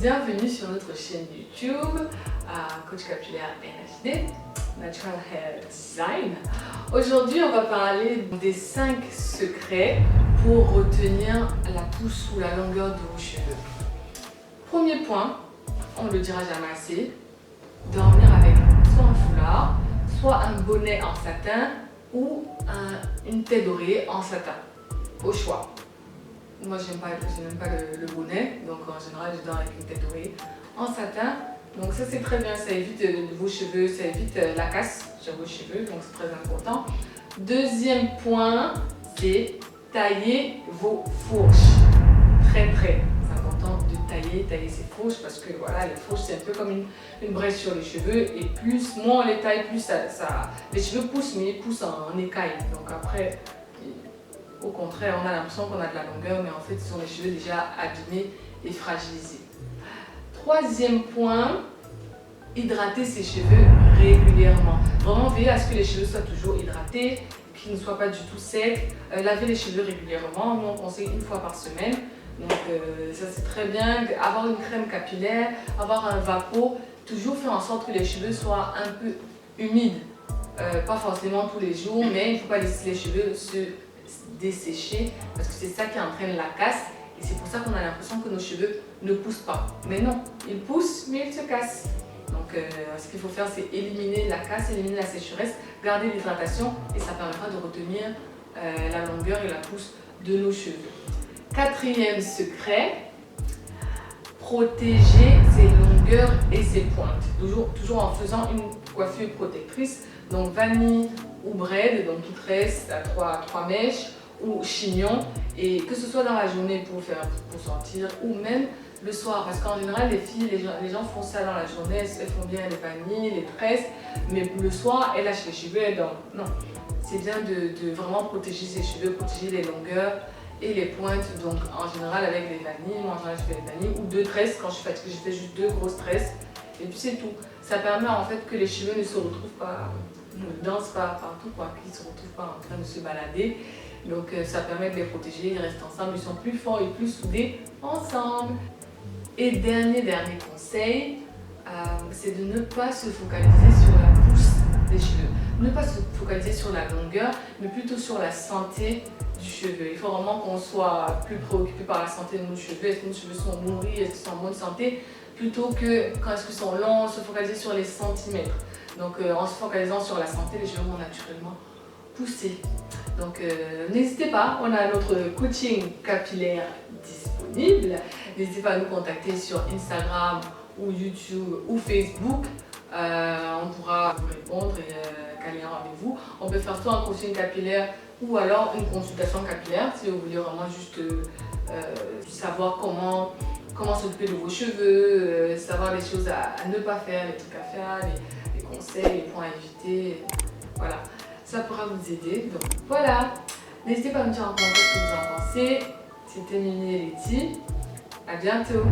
bienvenue sur notre chaîne YouTube, Coach Capillaire NHD, Natural Hair Design. Aujourd'hui, on va parler des 5 secrets pour retenir la pousse ou la longueur de vos cheveux. Premier point, on ne le dira jamais assez, dormir avec soit un foulard, soit un bonnet en satin ou une tête d'oreiller en satin, au choix. Moi, j'aime pas le bonnet, donc en général, je dors avec une tête d'oreiller en satin. Donc ça, c'est très bien, ça évite vos cheveux, ça évite la casse sur vos cheveux, donc c'est très important. Deuxième point, c'est tailler vos fourches. C'est important de tailler ces fourches parce que voilà, les fourches, c'est un peu comme une brèche sur les cheveux et moins on les taille, plus les cheveux poussent, mais ils poussent en écailles. Donc après, au contraire, on a l'impression qu'on a de la longueur, mais en fait, ce sont les cheveux déjà abîmés et fragilisés. Troisième point, hydrater ses cheveux régulièrement. Vraiment veiller à ce que les cheveux soient toujours hydratés, qu'ils ne soient pas du tout secs. Laver les cheveux régulièrement, nous on conseille une fois par semaine. Donc ça c'est très bien. Avoir une crème capillaire, avoir un vapeau, toujours faire en sorte que les cheveux soient un peu humides. Pas forcément tous les jours, mais il ne faut pas laisser les cheveux se dessécher parce que c'est ça qui entraîne la casse. Et c'est pour ça qu'on a l'impression que nos cheveux ne poussent pas. Mais non, ils poussent, mais ils se cassent. Donc ce qu'il faut faire, c'est éliminer la casse, éliminer la sécheresse, garder l'hydratation et ça permettra de retenir la longueur et la pousse de nos cheveux. Quatrième secret, protéger ses longueurs et ses pointes. Toujours en faisant une coiffure protectrice, donc vanille ou braid, donc qui tresse à 3 mèches ou chignon, et que ce soit dans la journée pour sortir ou même le soir, parce qu'en général les filles, les gens font ça dans la journée, elles font bien les vanilles, les tresses, mais le soir elles lâchent les cheveux, elles dorment. Non, c'est bien de vraiment protéger ses cheveux, protéger les longueurs et les pointes. Donc en général avec les vanilles, moi en général je fais les vanilles ou 2 tresses quand je suis fatiguée, je fais juste 2 grosses tresses et puis c'est tout. Ça permet en fait que les cheveux ne se retrouvent pas, ne dansent pas partout, qu'ils ne se retrouvent pas en train de se balader. Donc ça permet de les protéger, ils restent ensemble, ils sont plus forts et plus soudés ensemble. Et dernier conseil, c'est de ne pas se focaliser sur la pousse des cheveux. Ne pas se focaliser sur la longueur, mais plutôt sur la santé du cheveu. Il faut vraiment qu'on soit plus préoccupé par la santé de nos cheveux. Est-ce que nos cheveux sont nourris, est-ce qu'ils sont en bonne santé, plutôt que quand est-ce qu'ils sont longs, se focaliser sur les centimètres. Donc en se focalisant sur la santé, les cheveux vont naturellement pousser. Donc n'hésitez pas, on a notre coaching capillaire disponible. N'hésitez pas à nous contacter sur Instagram ou YouTube ou Facebook. On pourra vous répondre et caler un rendez-vous. On peut faire soit un coaching capillaire ou alors une consultation capillaire si vous voulez vraiment juste savoir comment s'occuper de vos cheveux, savoir les choses à ne pas faire, les trucs à faire, les conseils, les points à éviter. Voilà, ça pourra vous aider. Donc voilà, n'hésitez pas à me dire en commentaire ce que vous en pensez. C'était Mimi et Letty. À bientôt!